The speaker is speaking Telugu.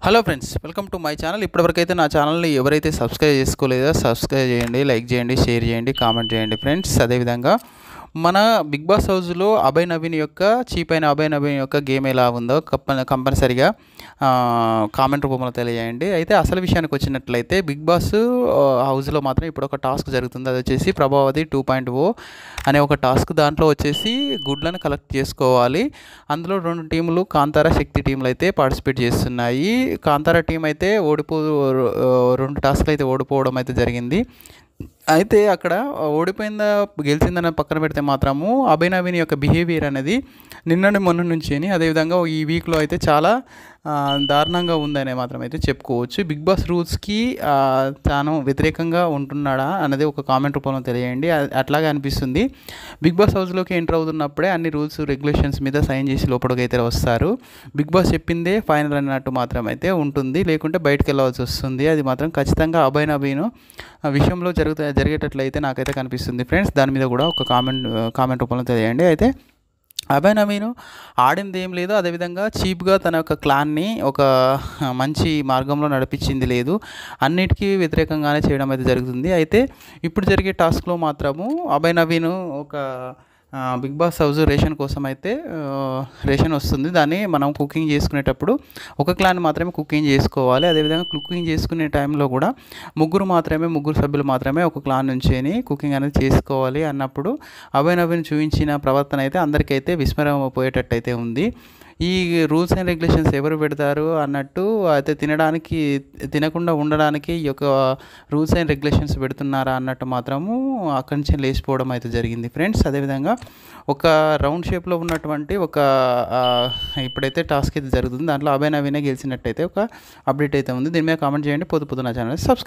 Hello friends, welcome to my channel. ఇప్పటివరకైతే నా ఛానల్ని ఎవరైతే సబ్స్క్రైబ్ చేసుకోలేదో సబ్స్క్రైబ్ చేయండి, లైక్ చేయండి, షేర్ చేయండి, కామెంట్ చేయండి ఫ్రెండ్స్. అదేవిధంగా మన బిగ్ బాస్ హౌస్లో చీప్ అయిన అభయ్ నవీన్ యొక్క గేమ్ ఎలా ఉందో కంపల్సరిగా కామెంట్ రూపంలో తెలియజేయండి. అయితే అసలు విషయానికి వచ్చినట్లయితే బిగ్ బాస్ హౌస్లో మాత్రం ఇప్పుడు ఒక టాస్క్ జరుగుతుంది. అది వచ్చేసి ప్రభావతి 2.0 అనే ఒక టాస్క్. దాంట్లో వచ్చేసి గుడ్లను కలెక్ట్ చేసుకోవాలి. అందులో 2 టీములు కాంతార, శక్తి టీంలు అయితే పార్టిసిపేట్ చేస్తున్నాయి. కాంతార టీం అయితే 2 టాస్క్లు అయితే ఓడిపోవడం అయితే జరిగింది. అయితే అక్కడ ఓడిపోయిందా గెలిచిందని పక్కన పెడితే మాత్రము అభయ్ నవీన్ యొక్క బిహేవియర్ అనేది నిన్నటి మొన్న నుంచి అదేవిధంగా ఈ వీక్లో అయితే చాలా దారుణంగా ఉందనే మాత్రం అయితే చెప్పుకోవచ్చు. బిగ్ బాస్ రూల్స్కి తాను వ్యతిరేకంగా ఉంటున్నాడా అనేది ఒక కామెంట్ రూపంలో తెలియండి. అట్లాగే అనిపిస్తుంది. బిగ్ బాస్ హౌస్లోకి ఎంటర్ అవుతున్నప్పుడే అన్ని రూల్స్ రెగ్యులేషన్స్ మీద సైన్ చేసి లోపలికి అయితే వస్తారు. బిగ్ బాస్ చెప్పిందే ఫైనల్ అన్నట్టు మాత్రం అయితే ఉంటుంది, లేకుంటే బయటకు వెళ్ళవలసి వస్తుంది. అది మాత్రం ఖచ్చితంగా అభయ్ నవీన్ విషయంలో జరిగేటట్లయితే నాకైతే కనిపిస్తుంది ఫ్రెండ్స్. దాని మీద కూడా ఒక కామెంట్ రూపంలో తెలియండి. అయితే అభయ్ నవీన్ ఆడింది ఏం లేదు, అదేవిధంగా చీప్గా తన యొక్క క్లాన్ని ఒక మంచి మార్గంలో నడిపించింది లేదు, అన్నిటికీ వ్యతిరేకంగానే చేయడం అయితే జరుగుతుంది. అయితే ఇప్పుడు జరిగే టాస్క్లో మాత్రము అభయ్ నవీన్ ఒక బిగ్ బాస్ హౌస్ రేషన్ కోసం అయితే రేషన్ వస్తుంది. దాన్ని మనం కుకింగ్ చేసుకునేటప్పుడు ఒక క్లాన్ మాత్రమే కుకింగ్ చేసుకోవాలి. అదేవిధంగా కుకింగ్ చేసుకునే టైంలో కూడా ముగ్గురు సభ్యులు మాత్రమే ఒక క్లాన్ నుంచి కుకింగ్ అనేది చేసుకోవాలి అన్నప్పుడు అభయ్ నవీన్ చూపించిన ప్రవర్తన అయితే అందరికైతే విస్మరం పోయేటట్టు అయితే ఉంది. ఈ రూల్స్ అండ్ రెగ్యులేషన్స్ ఎవరు పెడతారు అన్నట్టు అయితే తినకుండా ఉండడానికి ఈ యొక్క రూల్స్ అండ్ రెగ్యులేషన్స్ పెడుతున్నారా అన్నట్టు మాత్రము అక్కడి నుంచి లేచిపోవడం అయితే జరిగింది ఫ్రెండ్స్. అదేవిధంగా ఒక రౌండ్ షేప్లో ఉన్నటువంటి ఇప్పుడైతే టాస్క్ అయితే జరుగుతుంది. దాంట్లో అభయ్ నవీనే గెలిచినట్టయితే ఒక అప్డేట్ అయితే ఉంది. దీని మీద కామెంట్ చేయండి. పొద్దు నా ఛానల్ సబ్స్క్రైబ్